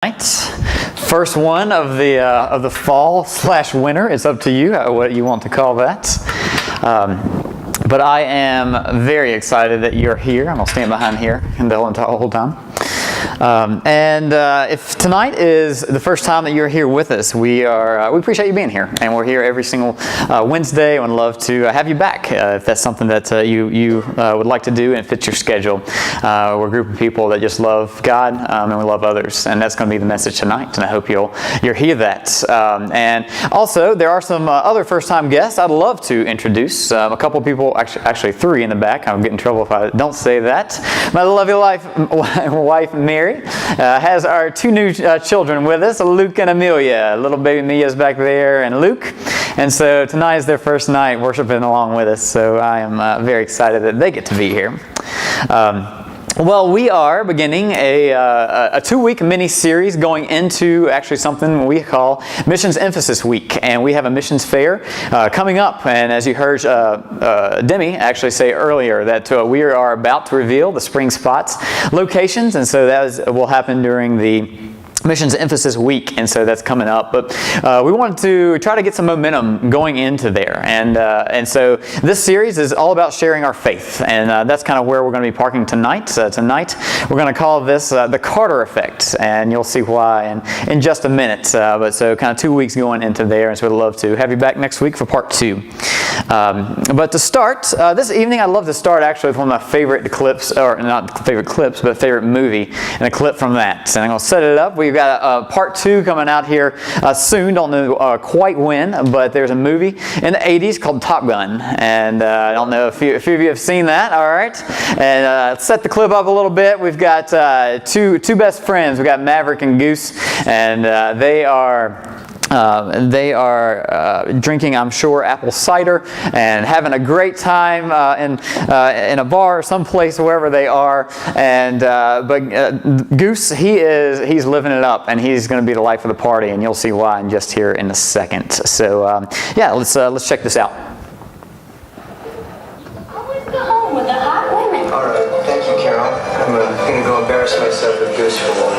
Night. First one of the fall / winter. It's up to you what you want to call that. But I am very excited that you're here. I'm gonna stand behind here and the whole time. If tonight is the first time that you're here with us, we appreciate you being here, and we're here every single Wednesday. I would love to have you back if that's something that you would like to do and fits your schedule. We're a group of people that just love God and we love others, and that's going to be the message tonight. And I hope you'll hear that. And also, there are some other first-time guests I'd love to introduce. A couple people, actually three in the back. I'll get in trouble if I don't say that. My lovely wife Mary has our two new children with us, Luke and Amelia. Little baby Mia's back there, and Luke. And so tonight is their first night worshiping along with us. So I am very excited that they get to be here. Well, we are beginning a 2-week mini-series going into actually something we call Missions Emphasis Week. And we have a missions fair coming up. And as you heard Demi actually say earlier, that we are about to reveal the spring spots locations. And so that will happen during the Missions Emphasis Week, and so that's coming up. But we wanted to try to get some momentum going into there, and so this series is all about sharing our faith, and that's kind of where we're going to be parking tonight. Tonight we're going to call this the Carter Effect, and you'll see why in just a minute. But so kind of 2 weeks going into there, and so we'd love to have you back next week for part 2. But to start this evening, I'd love to start actually with one of my favorite clips, or not favorite clips, but favorite movie, and a clip from that. And I'm going to set it up. We've got part 2 coming out here soon. Don't know quite when, but there's a movie in the 80s called Top Gun. And I don't know if a few of you have seen that, all right? And set the clip up a little bit. We've got two best friends. We've got Maverick and Goose, and they are drinking, I'm sure, apple cider and having a great time in a bar or someplace, wherever they are. And but Goose, he's living it up, and he's going to be the life of the party, and you'll see why in just here in a second. So yeah, let's check this out. Always go home with the hot women. All right, thank you, Carol. I'm gonna go embarrass myself with Goose for a while.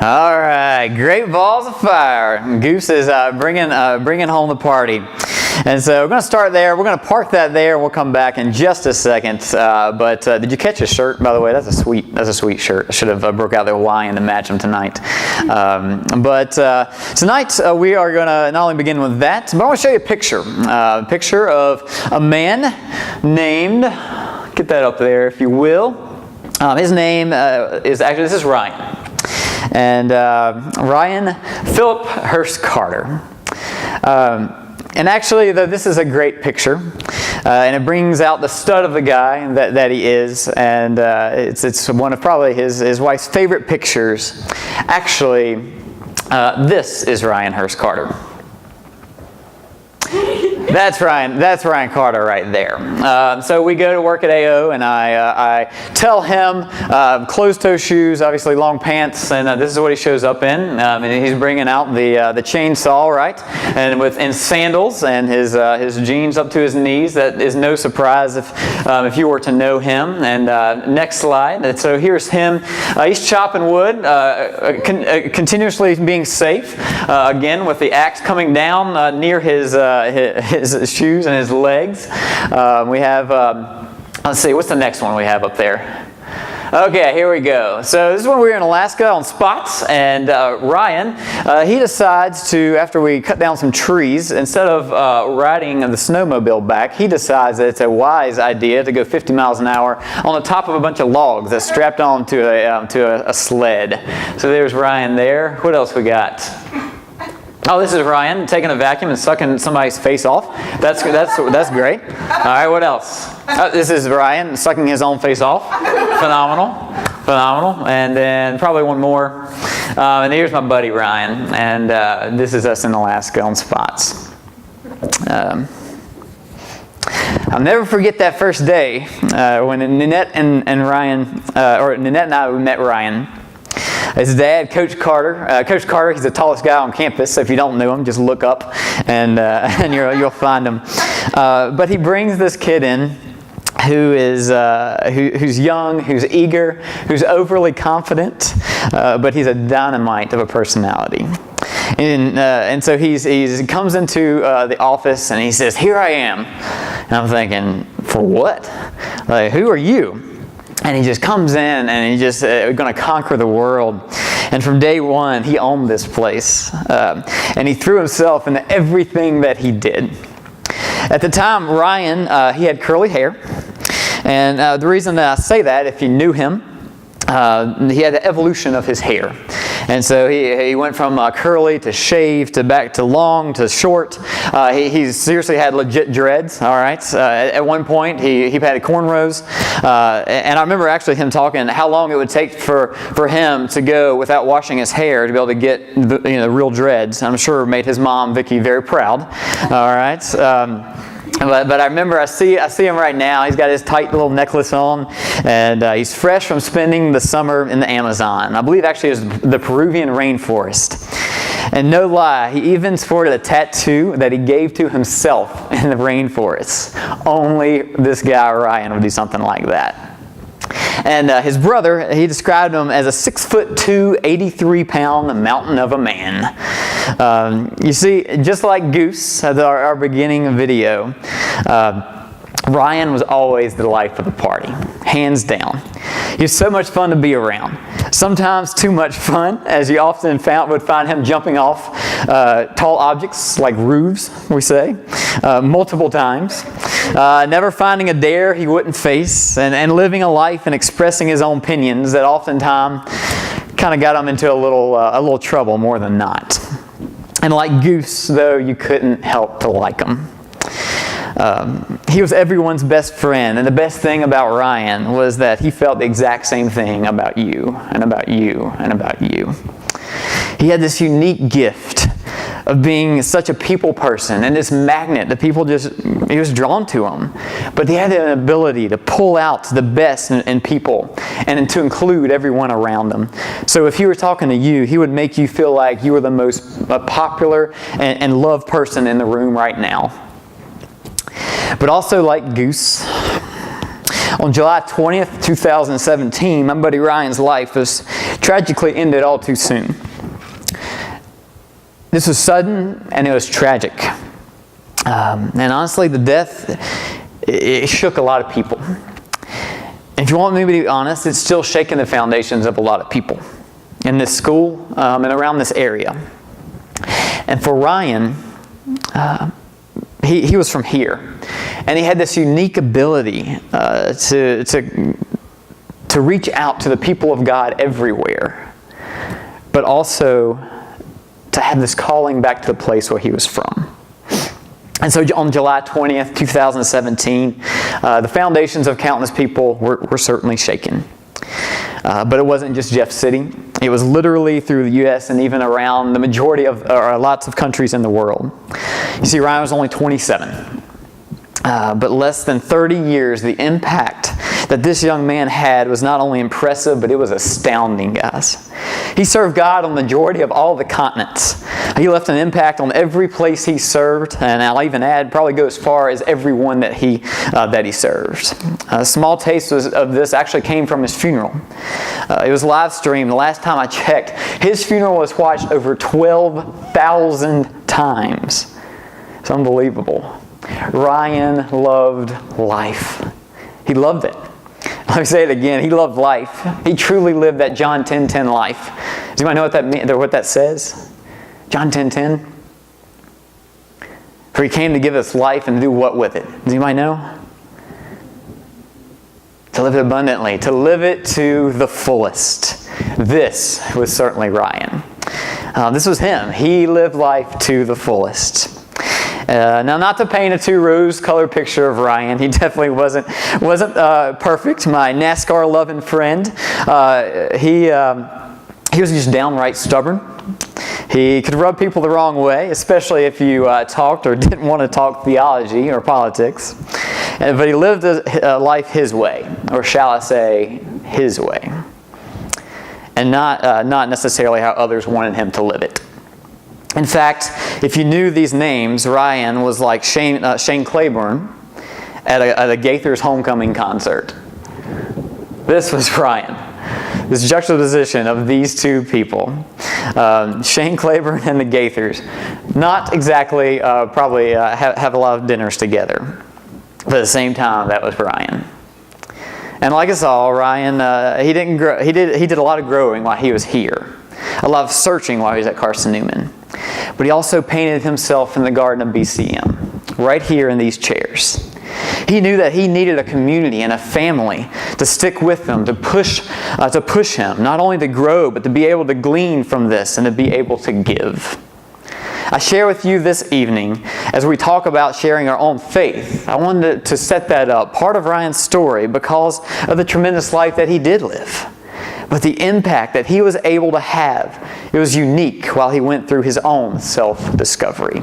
All right, great balls of fire. Goose is bringing home the party. And so we're going to start there. We're going to park that there. We'll come back in just a second. But did you catch his shirt, by the way? That's a sweet shirt. I should have broke out the Hawaiian to match him tonight. But tonight we are going to not only begin with that, but I want to show you a picture of a man named, get that up there if you will. His name is actually, this is Ryan. And Ryan Philip Hurst Carter. And actually, this is a great picture, and it brings out the stud of the guy that he is, and it's one of probably his wife's favorite pictures. Actually, this is Ryan Hurst Carter. That's Ryan Carter right there. So we go to work at AO, and I tell him closed-toe shoes, obviously long pants, and this is what he shows up in. And he's bringing out the chainsaw, right? And in sandals and his jeans up to his knees. That is no surprise if you were to know him. And next slide. And so here's him. He's chopping wood, continuously being safe. Again, with the axe coming down near his shoes and his legs. We have, let's see, what's the next one we have up there? Okay, here we go. So this is when we were in Alaska on spots, and Ryan, he decides to, after we cut down some trees, instead of riding the snowmobile back, he decides that it's a wise idea to go 50 miles an hour on the top of a bunch of logs that's strapped on to a sled. So there's Ryan there. What else we got? Oh, this is Ryan taking a vacuum and sucking somebody's face off. That's great. All right, what else? This is Ryan sucking his own face off. Phenomenal. And then probably one more. And here's my buddy Ryan. And this is us in Alaska on spots. I'll never forget that first day when Nanette and I met Ryan. His dad, Coach Carter. Coach Carter, he's the tallest guy on campus. So if you don't know him, just look up and you'll find him. But he brings this kid in who's young, who's eager, who's overly confident, but he's a dynamite of a personality. And so he comes into the office and he says, "Here I am." And I'm thinking, for what? Like, who are you? And he just comes in and he's just going to conquer the world. And from day one, he owned this place. And he threw himself into everything that he did. At the time, Ryan, he had curly hair. And the reason that I say that, if you knew him, he had the evolution of his hair. And so he went from curly to shaved to back to long to short. He seriously had legit dreads, all right? At one point, he had cornrows. And I remember actually him talking how long it would take for him to go without washing his hair to be able to get the real dreads. I'm sure it made his mom, Vicky, very proud, all right? But I remember I see him right now. He's got his tight little necklace on, and he's fresh from spending the summer in the Amazon. I believe actually it was the Peruvian rainforest. And no lie, he even sported a tattoo that he gave to himself in the rainforest. Only this guy Ryan would do something like that. And his brother, he described him as a 6'2", 83-pound mountain of a man. You see, just like Goose, at our beginning video, Ryan was always the life of the party, hands down. He was so much fun to be around. Sometimes too much fun, as you often would find him jumping off tall objects like roofs, we say, multiple times. Never finding a dare he wouldn't face, and living a life and expressing his own opinions that oftentimes kind of got him into a little trouble more than not. And like Goose, though, you couldn't help to like him. He was everyone's best friend, and the best thing about Ryan was that he felt the exact same thing about you, and about you, and about you. He had this unique gift of being such a people person and this magnet that he was drawn to him. But he had an ability to pull out the best in people and to include everyone around them. So if he were talking to you, he would make you feel like you were the most popular and loved person in the room right now. But also like Goose, on July 20th, 2017, my buddy Ryan's life was tragically ended all too soon. This was sudden and it was tragic. And honestly, the death, it shook a lot of people. And if you want me to be honest, it's still shaking the foundations of a lot of people in this school and around this area. And for Ryan, he was from here. And he had this unique ability to reach out to the people of God everywhere, but also to have this calling back to the place where he was from. And so on July 20th, 2017, the foundations of countless people were certainly shaken. But it wasn't just Jeff City. It was literally through the U.S. and even around the majority of, or lots of countries in the world. You see, Ryan was only 27. But less than 30 years, the impact that this young man had was not only impressive, but it was astounding, guys. He served God on the majority of all the continents. He left an impact on every place he served, and I'll even add, probably go as far as everyone that he served. A small taste of this actually came from his funeral. It was live streamed. The last time I checked, his funeral was watched over 12,000 times. It's unbelievable. Ryan loved life. He loved it. Let me say it again. He loved life. He truly lived that John 10:10 life. Does anybody know what that means, or what that says? John 10:10. For he came to give us life and do what with it? Does anybody know? To live it abundantly. To live it to the fullest. This was certainly Ryan. This was him. He lived life to the fullest. Now, not to paint a too rose-colored picture of Ryan, he definitely wasn't perfect. My NASCAR-loving friend, he was just downright stubborn. He could rub people the wrong way, especially if you talked or didn't want to talk theology or politics. But he lived a life his way, or shall I say, his way. And not necessarily how others wanted him to live it. In fact, if you knew these names, Ryan was like Shane Claiborne at a Gaithers homecoming concert. This was Ryan. This juxtaposition of these two people, Shane Claiborne and the Gaithers, not exactly probably have a lot of dinners together. But at the same time, that was Ryan. And like us all, Ryan, he didn't grow. He did a lot of growing while he was here, a lot of searching while he was at Carson-Newman. But he also painted himself in the Garden of BCM, right here in these chairs. He knew that he needed a community and a family to stick with him, to push him, not only to grow, but to be able to glean from this and to be able to give. I share with you this evening, as we talk about sharing our own faith, I wanted to set that up, part of Ryan's story, because of the tremendous life that he did live. But the impact that he was able to have, it was unique while he went through his own self-discovery.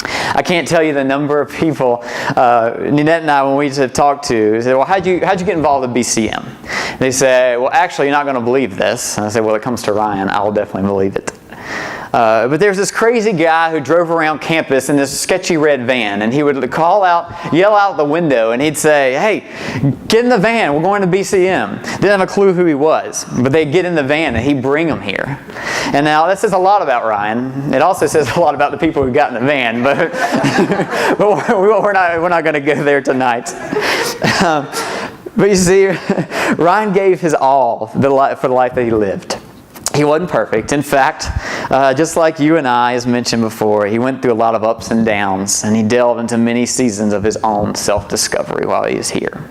I can't tell you the number of people, Ninette and I, when we used to talk to, said, well, how'd you get involved in BCM? And they say, well, actually, you're not going to believe this. And I said, well, it comes to Ryan, I will definitely believe it. But there's this crazy guy who drove around campus in this sketchy red van, and he would yell out the window, and he'd say, hey, get in the van, we're going to BCM. Didn't have a clue who he was, but they'd get in the van and he'd bring them here. And now that says a lot about Ryan. It also says a lot about the people who got in the van, but, but we're not going to go there tonight. But you see, Ryan gave his all for the life that he lived. He wasn't perfect. In fact, just like you and I, as mentioned before, he went through a lot of ups and downs, and he delved into many seasons of his own self-discovery while he was here.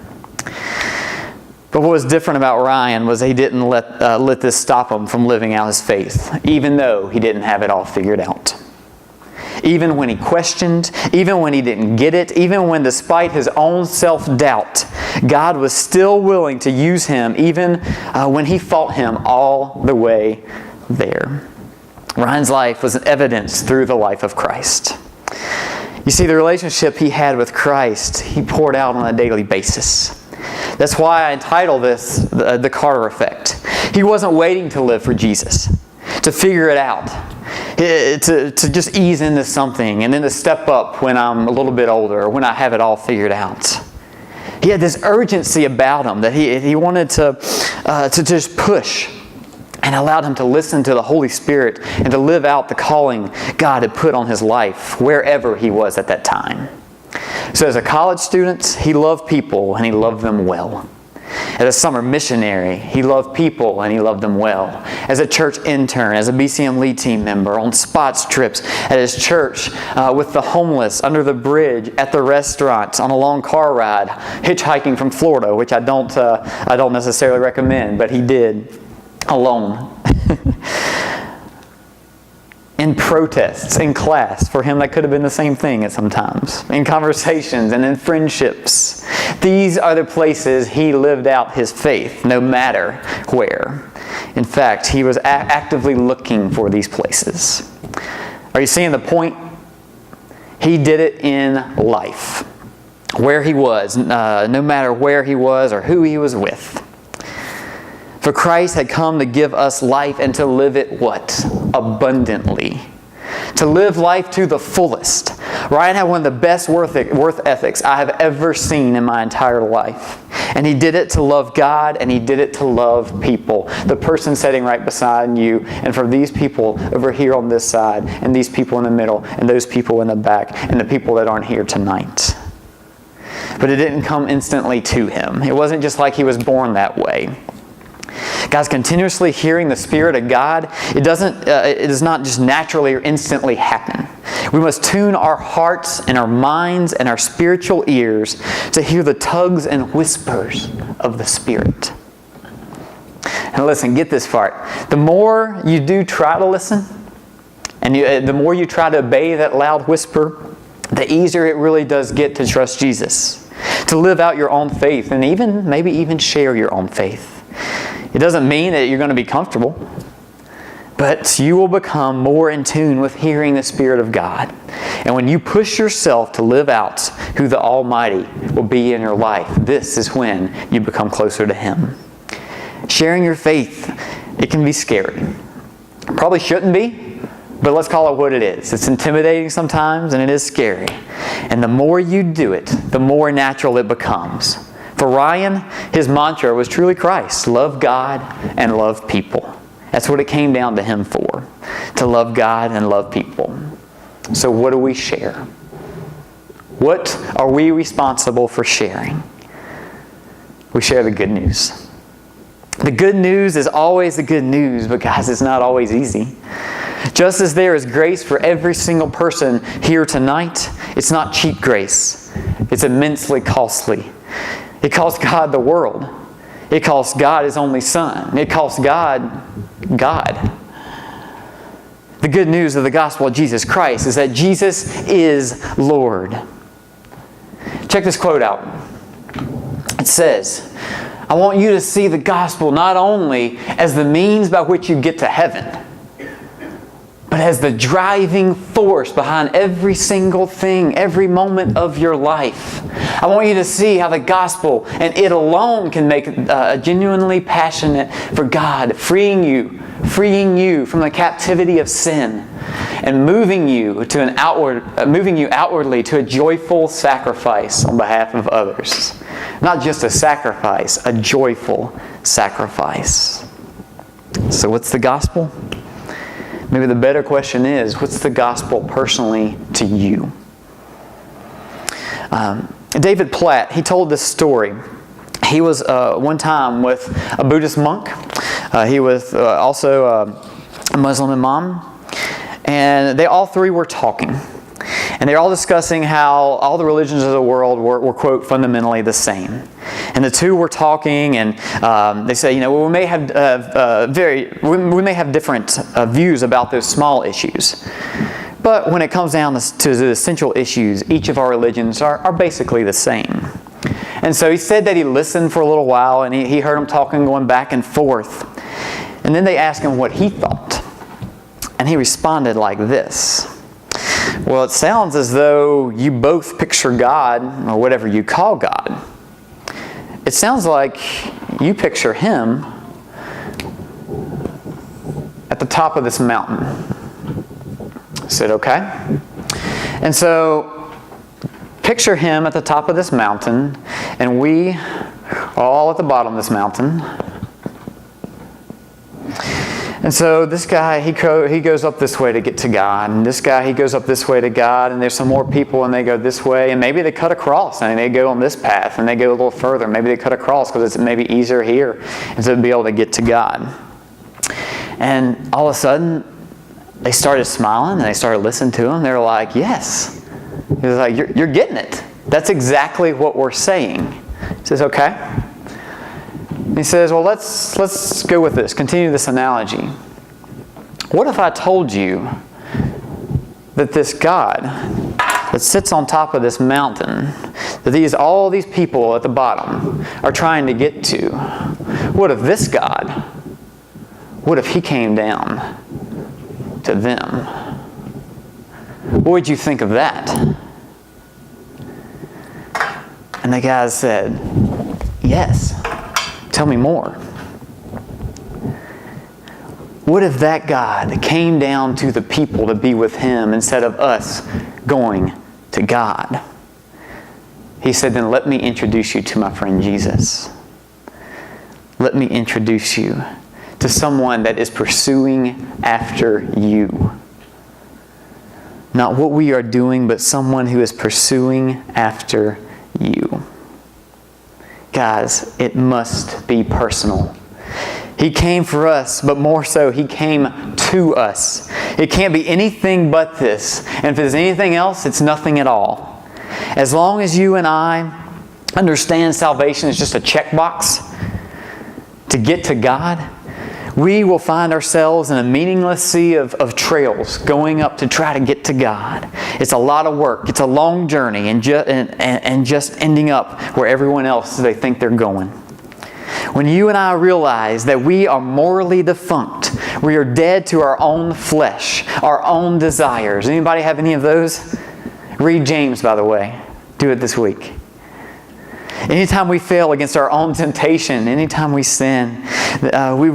But what was different about Ryan was he didn't let this stop him from living out his faith, even though he didn't have it all figured out. Even when he questioned, even when he didn't get it, even when despite his own self-doubt, God was still willing to use him even when he fought him all the way there. Ryan's life was evidenced through the life of Christ. You see, the relationship he had with Christ, he poured out on a daily basis. That's why I entitled this The Carter Effect. He wasn't waiting to live for Jesus, to figure it out, to just ease into something and then to step up when I'm a little bit older or when I have it all figured out. He had this urgency about him that he wanted to just push, and allowed him to listen to the Holy Spirit and to live out the calling God had put on his life wherever he was at that time. So as a college student, he loved people and he loved them well. As a summer missionary, he loved people and he loved them well. As a church intern, as a BCM lead team member, on spots trips at his church, with the homeless, under the bridge, at the restaurants, on a long car ride, hitchhiking from Florida, which I don't necessarily recommend, but he did, alone. In protests, in class, for him that could have been the same thing at some times. In conversations and in friendships. These are the places he lived out his faith, no matter where. In fact, he was actively looking for these places. Are you seeing the point? He did it in life. Where he was, no matter where he was or who he was with. For Christ had come to give us life and to live it what? Abundantly. To live life to the fullest. Ryan had one of the best worth ethics I have ever seen in my entire life. And he did it to love God and he did it to love people. The person sitting right beside you, and for these people over here on this side, and these people in the middle, and those people in the back, and the people that aren't here tonight. But it didn't come instantly to him. It wasn't just like he was born that way. Guys, continuously hearing the Spirit of God, it does not just naturally or instantly happen. We must tune our hearts and our minds and our spiritual ears to hear the tugs and whispers of the Spirit. And listen, get this part. The more you do try to listen, and the more you try to obey that loud whisper, the easier it really does get to trust Jesus, to live out your own faith, and maybe even share your own faith. It doesn't mean that you're going to be comfortable, but you will become more in tune with hearing the Spirit of God. And when you push yourself to live out who the Almighty will be in your life, this is when you become closer to Him. Sharing your faith, it can be scary. Probably shouldn't be, but let's call it what it is. It's intimidating sometimes, and it is scary. And the more you do it, the more natural it becomes. For Ryan, his mantra was truly Christ. Love God and love people. That's what it came down to him for. To love God and love people. So what do we share? What are we responsible for sharing? We share the good news. The good news is always the good news, but guys, it's not always easy. Just as there is grace for every single person here tonight, it's not cheap grace. It's immensely costly. It cost God the world. It cost God His only Son. It cost God, God. The good news of the gospel of Jesus Christ is that Jesus is Lord. Check this quote out. It says, I want you to see the gospel not only as the means by which you get to heaven, but as the driving force behind every single thing, every moment of your life. I want you to see how the gospel and it alone can make genuinely passionate for God, freeing you from the captivity of sin, and moving you outwardly to a joyful sacrifice on behalf of others. Not just a sacrifice, a joyful sacrifice. So what's the gospel? Maybe the better question is, what's the gospel personally to you? David Platt, he told this story. He was one time with a Buddhist monk. He was also a Muslim imam. And they all three were talking. And they're all discussing how all the religions of the world were quote, fundamentally the same. And the two were talking, and they say, we may have different views about those small issues. But when it comes down to the essential issues, each of our religions are basically the same. And so he said that he listened for a little while, and he heard them talking, going back and forth. And then they asked him what he thought. And he responded like this. Well, it sounds as though you both picture God, or whatever you call God. It sounds like you picture Him at the top of this mountain. I said, okay. And so, picture Him at the top of this mountain, and we are all at the bottom of this mountain. And so this guy, he goes up this way to get to God. And this guy, he goes up this way to God. And there's some more people, and they go this way. And maybe they cut across, and they go on this path. And they go a little further. Maybe they cut across because it's maybe easier here and to be able to get to God. And all of a sudden, they started smiling, and they started listening to him. They were like, yes. He was like, you're getting it. That's exactly what we're saying. He says, okay. He says, well, let's go with this. Continue this analogy. What if I told you that this God that sits on top of this mountain, that all these people at the bottom are trying to get to, what if this God, what if He came down to them? What would you think of that? And the guy said, yes. Tell me more. What if that God came down to the people to be with Him instead of us going to God? He said, then let me introduce you to my friend Jesus. Let me introduce you to someone that is pursuing after you. Not what we are doing, but someone who is pursuing after you. Guys, it must be personal. He came for us, but more so, He came to us. It can't be anything but this. And if there's anything else, it's nothing at all. As long as you and I understand salvation is just a checkbox to get to God, we will find ourselves in a meaningless sea of trails going up to try to get to God. It's a lot of work. It's a long journey and just ending up where everyone else they think they're going. When you and I realize that we are morally defunct, we are dead to our own flesh, our own desires. Anybody have any of those? Read James, by the way. Do it this week. Anytime we fail against our own temptation, anytime we sin, we